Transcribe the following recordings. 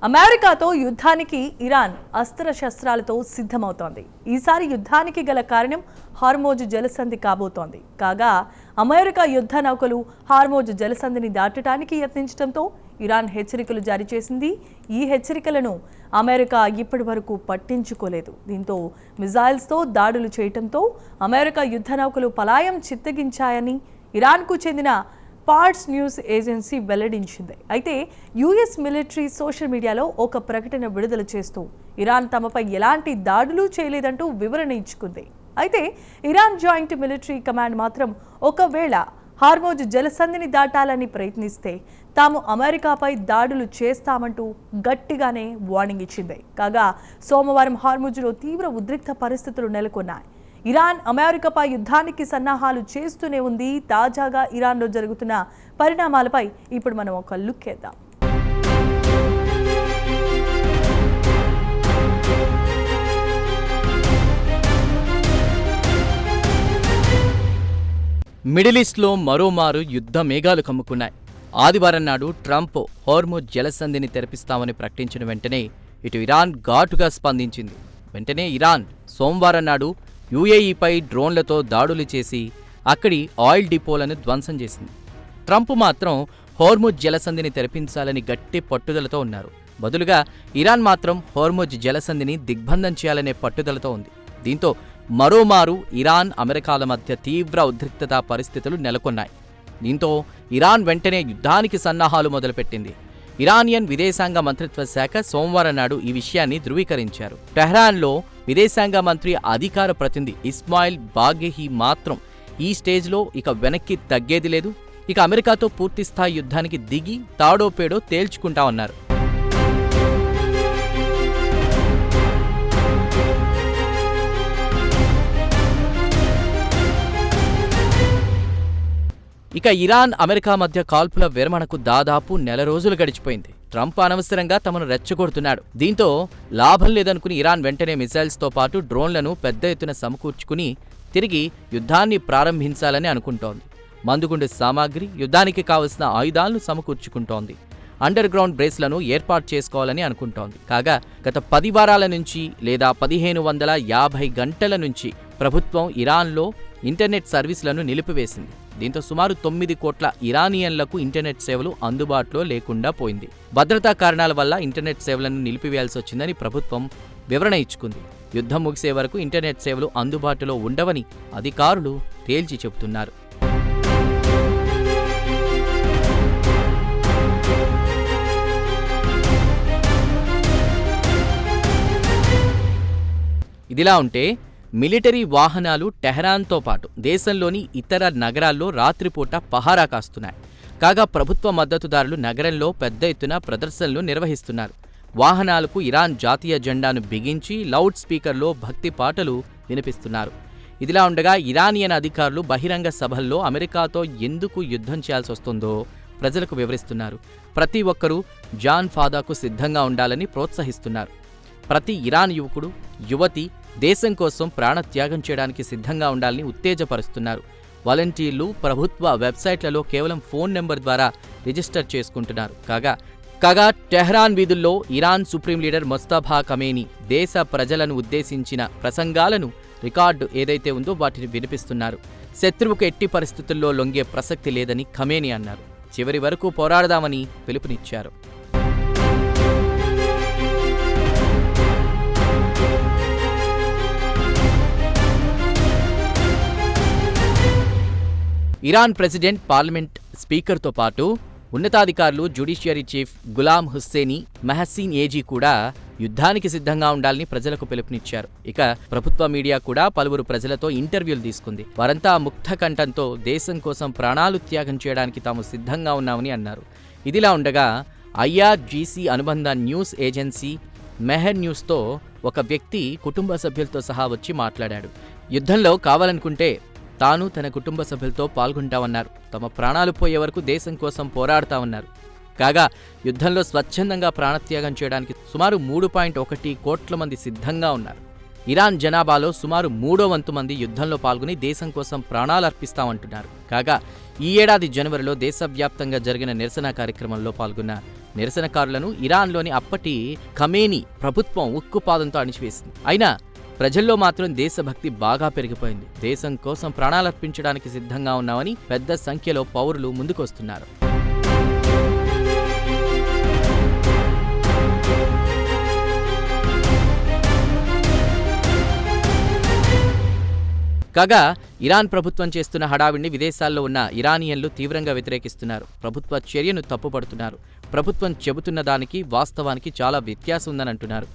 అమెరికాతో యుద్ధానికి ఇరాన్ అస్త్రశస్త్రాలతో సిద్ధమవుతోంది. ఈసారి యుద్ధానికి గల కారణం హార్మోజ్ జలసంధి కాబోతోంది. కాగా అమెరికా యుద్ధ నౌకలు హార్మోజ్ జలసంధిని దాటడానికి యత్నించడంతో ఇరాన్ హెచ్చరికలు జారీ చేసింది. ఈ హెచ్చరికలను అమెరికా ఇప్పటి వరకు పట్టించుకోలేదు. దీంతో మిజైల్స్తో దాడులు చేయడంతో అమెరికా యుద్ధ నౌకలు పలాయం చిత్తగించాయని ఇరాన్కు చెందిన పార్ట్స్ న్యూస్ ఏజెన్సీ వెల్లడించింది. అయితే యుఎస్ మిలిటరీ సోషల్ మీడియాలో ఒక ప్రకటన విడుదల చేస్తూ ఇరాన్ తమపై ఎలాంటి దాడులు చేయలేదంటూ వివరణ ఇచ్చుకుంది. అయితే ఇరాన్ జాయింట్ మిలిటరీ కమాండ్ మాత్రం ఒకవేళ హార్మోజ్ జలసంధిని దాటాలని ప్రయత్నిస్తే తాము అమెరికాపై దాడులు చేస్తామంటూ గట్టిగానే వార్నింగ్ ఇచ్చింది. కాగా సోమవారం హార్మోజ్లో తీవ్ర ఉద్రిక్త పరిస్థితులు నెలకొన్నాయి. ఇరాన్ అమెరికాపై యుద్ధానికి సన్నాహాలు చేస్తూనే ఉంది. తాజాగా ఇరాన్లో జరుగుతున్న పరిణామాలపై ఇప్పుడు మనం ఒక లుక్ వేద్దాం. మిడిల్ ఈస్ట్లో మరోమారు యుద్ధ మేఘాలు కమ్ముకున్నాయి. ఆదివారం నాడు ట్రంప్ హార్మోజ్ జలసంధిని తెరపిస్తామని ప్రకటించిన వెంటనే ఇటు ఇరాన్ ఘాటుగా స్పందించింది. వెంటనే ఇరాన్ సోమవారం నాడు యుఏఈపై డ్రోన్లతో దాడులు చేసి అక్కడి ఆయిల్ డిపోలను ధ్వంసం చేసింది. ట్రంప్ మాత్రం హార్మోజ్ జలసంధిని తెరపించాలని గట్టి పట్టుదలతో ఉన్నారు. బదులుగా ఇరాన్ మాత్రం హార్మోజ్ జలసంధిని దిగ్బంధం చేయాలనే పట్టుదలతో ఉంది. దీంతో మరోమారు ఇరాన్ అమెరికాల మధ్య తీవ్ర ఉద్రిక్తత పరిస్థితులు నెలకొన్నాయి. దీంతో ఇరాన్ వెంటనే యుద్ధానికి సన్నాహాలు మొదలుపెట్టింది. ఇరానియన్ విదేశాంగ మంత్రిత్వ శాఖ సోమవారం నాడు ఈ విషయాన్ని ధృవీకరించారు. టెహ్రాన్లో విదేశాంగ మంత్రి అధికార ప్రతినిధి ఇస్మాయిల్ బాఘేహీ మాత్రం ఈ స్టేజ్లో ఇక వెనక్కి తగ్గేది లేదు, ఇక అమెరికాతో పూర్తిస్థాయి యుద్ధానికి దిగి తాడో పేడో తేల్చుకుంటామన్నారు. ఇక ఇరాన్ అమెరికా మధ్య కాల్పుల విరమణకు దాదాపు నెల రోజులు గడిచిపోయింది. ట్రంప్ అనవసరంగా తమను రెచ్చగొడుతున్నాడు. దీంతో లాభం లేదనుకుని ఇరాన్ వెంటనే మిసైల్స్తో పాటు డ్రోన్లను పెద్ద ఎత్తున సమకూర్చుకుని తిరిగి యుద్ధాన్ని ప్రారంభించాలని అనుకుంటోంది. మందుగుండు సామాగ్రి, యుద్ధానికి కావలసిన ఆయుధాలను సమకూర్చుకుంటోంది. అండర్ గ్రౌండ్ బేస్లను ఏర్పాటు చేసుకోవాలని అనుకుంటోంది. కాగా గత 10 వారాల నుంచి లేదా 1550 గంటల నుంచి ప్రభుత్వం ఇరాన్లో ఇంటర్నెట్ సర్వీసులను నిలిపివేసింది. దీంతో సుమారు 9 కోట్ల ఇరానియన్లకు ఇంటర్నెట్ సేవలు అందుబాటులో లేకుండా పోయింది. భద్రతా కారణాల వల్ల ఇంటర్నెట్ సేవలను నిలిపివేయాల్సి వచ్చిందని ప్రభుత్వం వివరణ ఇచ్చుకుంది. యుద్ధం ముగిసే వరకు ఇంటర్నెట్ సేవలు అందుబాటులో ఉండవని అధికారులు తేల్చి చెబుతున్నారు. ఇదిలా ఉంటే మిలిటరీ వాహనాలు టెహ్రాన్తో పాటు దేశంలోని ఇతర నగరాల్లో రాత్రిపూట పహారా కాస్తున్నాయి. కాగా ప్రభుత్వ మద్దతుదారులు నగరంలో పెద్ద ఎత్తున ప్రదర్శనలు నిర్వహిస్తున్నారు. వాహనాలకు ఇరాన్ జాతీయ జెండాను బిగించి లౌడ్ స్పీకర్లో భక్తి పాటలు వినిపిస్తున్నారు. ఇదిలా ఉండగా ఇరానియన్ అధికారులు బహిరంగ సభల్లో అమెరికాతో ఎందుకు యుద్ధం చేయాల్సి వస్తుందో ప్రజలకు వివరిస్తున్నారు. ప్రతి ఒక్కరూ జాన్ ఫాదాకు సిద్ధంగా ఉండాలని ప్రోత్సహిస్తున్నారు. ప్రతి ఇరాన్ యువకుడు, యువతి దేశం కోసం ప్రాణత్యాగం చేయడానికి సిద్ధంగా ఉండాలని ఉత్తేజపరుస్తున్నారు. వాలంటీర్లు ప్రభుత్వ వెబ్సైట్లలో కేవలం ఫోన్ నెంబర్ ద్వారా రిజిస్టర్ చేసుకుంటున్నారు. కాగా టెహ్రాన్ వీధుల్లో Iran supreme leader Mustafa Khamenei దేశ ప్రజలను ఉద్దేశించిన ప్రసంగాలను రికార్డు ఏదైతే ఉందో వాటిని వినిపిస్తున్నారు. శత్రువుకు ఎట్టి పరిస్థితుల్లో లొంగే ప్రసక్తి లేదని ఖమేనీ అన్నారు. చివరి వరకు పోరాడదామని పిలుపునిచ్చారు. ఇరాన్ ప్రెసిడెంట్, పార్లమెంట్ స్పీకర్తో పాటు ఉన్నతాధికారులు, judiciary chief Gholam Hosseini, Mohseni Ejei కూడా యుద్ధానికి సిద్ధంగా ఉండాలని ప్రజలకు పిలుపునిచ్చారు. ఇక ప్రభుత్వ మీడియా కూడా పలువురు ప్రజలతో ఇంటర్వ్యూలు తీసుకుంది. వారంతా ముక్త కంఠంతో దేశం కోసం ప్రాణాలు త్యాగం చేయడానికి తాము సిద్ధంగా ఉన్నామని అన్నారు. ఇదిలా ఉండగా ఐఆర్జీసీ అనుబంధ న్యూస్ ఏజెన్సీ మెహర్ న్యూస్తో ఒక వ్యక్తి కుటుంబ సభ్యులతో సహా వచ్చి మాట్లాడాడు. యుద్ధంలో కావాలనుకుంటే తాను తన కుటుంబ సభ్యులతో పాల్గొంటామన్నారు. తమ ప్రాణాలు పోయే వరకు దేశం కోసం పోరాడతామన్నారు. కాగా యుద్ధంలో స్వచ్ఛందంగా ప్రాణత్యాగం చేయడానికి సుమారు 3.1 కోట్ల మంది సిద్ధంగా ఉన్నారు. ఇరాన్ జనాభాలో సుమారు 3వ వంతు మంది యుద్ధంలో పాల్గొని దేశం కోసం ప్రాణాలర్పిస్తామంటున్నారు. కాగా ఈ ఏడాది జనవరిలో దేశవ్యాప్తంగా జరిగిన నిరసన కార్యక్రమంలో పాల్గొన్న నిరసనకారులను ఇరాన్లోని అప్పటి ఖమేనీ ప్రభుత్వం ఉక్కుపాదంతో అణిచివేసింది. అయినా ప్రజల్లో మాత్రం దేశభక్తి బాగా పెరిగిపోయింది. దేశం కోసం ప్రాణాలర్పించడానికి సిద్ధంగా ఉన్నామని పెద్ద సంఖ్యలో పౌరులు ముందుకొస్తున్నారు. కాగా ఇరాన్ ప్రభుత్వం చేస్తున్న హడావిడిని విదేశాల్లో ఉన్న ఇరానియన్లు తీవ్రంగా వ్యతిరేకిస్తున్నారు. ప్రభుత్వ చర్యను తప్పుపడుతున్నారు. ప్రభుత్వం చెబుతున్న దానికి వాస్తవానికి చాలా వ్యత్యాసం ఉందని అంటున్నారు.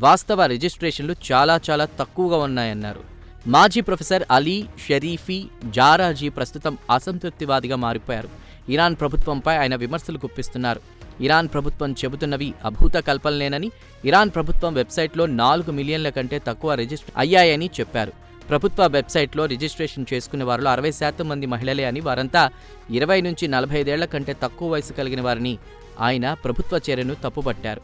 వాస్తవ రిజిస్ట్రేషన్లు చాలా తక్కువగా ఉన్నాయన్నారు. మాజీ ప్రొఫెసర్ అలీ షరీఫీ జారాజీ ప్రస్తుతం అసంతృప్తివాదిగా మారిపోయారు. ఇరాన్ ప్రభుత్వంపై ఆయన విమర్శలు గుప్పిస్తున్నారు. ఇరాన్ ప్రభుత్వం చెబుతున్నవి అభూత కల్పనలేనని, ఇరాన్ ప్రభుత్వం వెబ్సైట్లో 4 మిలియన్ల కంటే తక్కువ రిజిస్టర్ అయ్యాయని చెప్పారు. ప్రభుత్వ వెబ్సైట్లో రిజిస్ట్రేషన్ చేసుకునే వారిలో 60% మంది మహిళలే అని, వారంతా 20 నుంచి 45 ఏళ్ల కంటే తక్కువ వయసు కలిగిన వారిని ఆయన ప్రభుత్వ చర్యను తప్పుపట్టారు.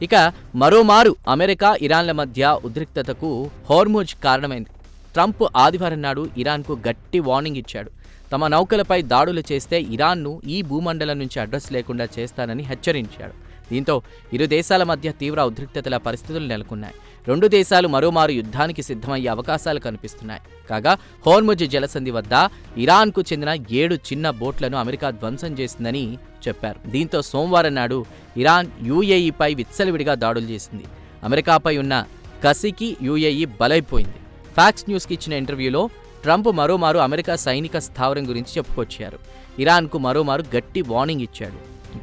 ఇక మరోమారు అమెరికా ఇరాన్ల మధ్య ఉద్రిక్తతకు హోర్ముజ్ కారణమైంది. ట్రంప్ ఆదివారం నాడు ఇరాన్కు గట్టి వార్నింగ్ ఇచ్చాడు. తమ నౌకలపై దాడులు చేస్తే ఇరాన్ను ఈ భూమండలం నుంచి అడ్రస్ లేకుండా చేస్తానని హెచ్చరించాడు. దీంతో ఇరు దేశాల మధ్య తీవ్ర ఉద్రిక్తతల పరిస్థితులు నెలకొన్నాయి. రెండు దేశాలు మరోమారు యుద్ధానికి సిద్ధమయ్యే అవకాశాలు కనిపిస్తున్నాయి. కాగా హోర్ముజ్ జలసంధి వద్ద ఇరాన్కు చెందిన 7 చిన్న బోట్లను అమెరికా ధ్వంసం చేసిందని చెప్పారు. దీంతో సోమవారం నాడు ఇరాన్ యూఏఈపై విచ్చలవిడిగా దాడులు చేసింది. అమెరికాపై ఉన్న కసికి యూఏఈ బలైపోయింది. ఫాక్స్ న్యూస్కి ఇచ్చిన ఇంటర్వ్యూలో ట్రంప్ మరోమారు అమెరికా సైనిక స్థావరం గురించి చెప్పుకొచ్చారు. ఇరాన్కు మరోమారు గట్టి వార్నింగ్ ఇచ్చాడు.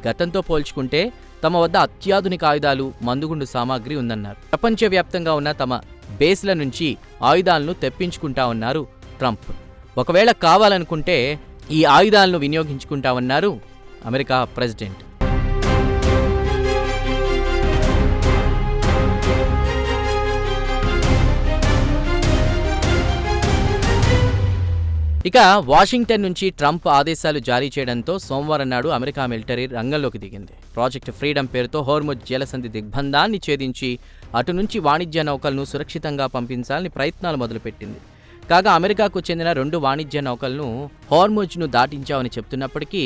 గతంతో పోల్చుకుంటే తమ వద్ద అత్యాధునిక ఆయుధాలు, మందుగుండు సామాగ్రి ఉందన్నారు. ప్రపంచవ్యాప్తంగా ఉన్న తమ బేస్ల నుంచి ఆయుధాలను తెప్పించుకుంటామన్నారు ట్రంప్. ఒకవేళ కావాలనుకుంటే ఈ ఆయుధాలను వినియోగించుకుంటామన్నారు అమెరికా ప్రెసిడెంట్. ఇక వాషింగ్టన్ నుంచి ట్రంప్ ఆదేశాలు జారీ చేయడంతో సోమవారం నాడు అమెరికా మిలిటరీ రంగంలోకి దిగింది. ప్రాజెక్ట్ ఫ్రీడమ్ పేరుతో హోర్ముజ్ జలసంధి దిగ్బంధాన్ని ఛేదించి అటు నుంచి వాణిజ్య నౌకలను సురక్షితంగా పంపించాలని ప్రయత్నాలు మొదలుపెట్టింది. కాగా అమెరికాకు చెందిన 2 వాణిజ్య నౌకలను హోర్ముజ్ను దాటించామని చెప్తున్నప్పటికీ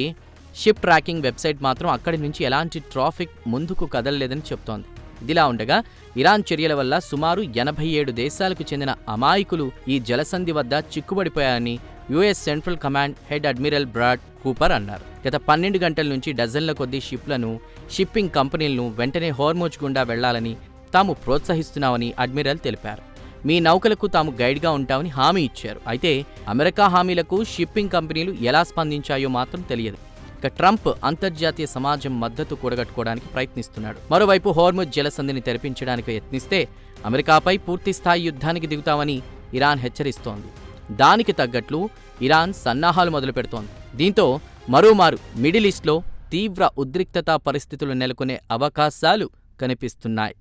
షిప్ ట్రాకింగ్ వెబ్సైట్ మాత్రం అక్కడి నుంచి ఎలాంటి ట్రాఫిక్ ముందుకు కదలలేదని చెప్తోంది. ఇదిలా ఉండగా ఇరాన్ చర్యల వల్ల సుమారు 87 దేశాలకు చెందిన అమాయకులు ఈ జలసంధి వద్ద చిక్కుబడిపోయారని US central command head admiral Brad Cooper అన్నారు. గత 12 గంటల నుంచి డజన్ల కొద్దీ షిప్లను, షిప్పింగ్ కంపెనీలను వెంటనే హోర్ముజ్ గుండా వెళ్లాలని తాము ప్రోత్సహిస్తున్నామని అడ్మిరల్ తెలిపారు. మీ నౌకలకు తాము గైడ్గా ఉంటామని హామీ ఇచ్చారు. అయితే అమెరికా హామీలకు షిప్పింగ్ కంపెనీలు ఎలా స్పందించాయో మాత్రం తెలియదు. ఇక ట్రంప్ అంతర్జాతీయ సమాజం మద్దతు కూడగట్టుకోవడానికి ప్రయత్నిస్తున్నాడు. మరోవైపు హోర్ముజ్ జలసంధిని తెరిపించడానికి యత్నిస్తే అమెరికాపై పూర్తిస్థాయి యుద్ధానికి దిగుతామని ఇరాన్ హెచ్చరిస్తోంది. దానికి తగ్గట్లు ఇరాన్ సన్నాహాలు మొదలుపెడుతోంది. దీంతో మరోమారు మిడిల్ ఈస్ట్లో తీవ్ర ఉద్రిక్తతా పరిస్థితులు నెలకొనే అవకాశాలు కనిపిస్తున్నాయి.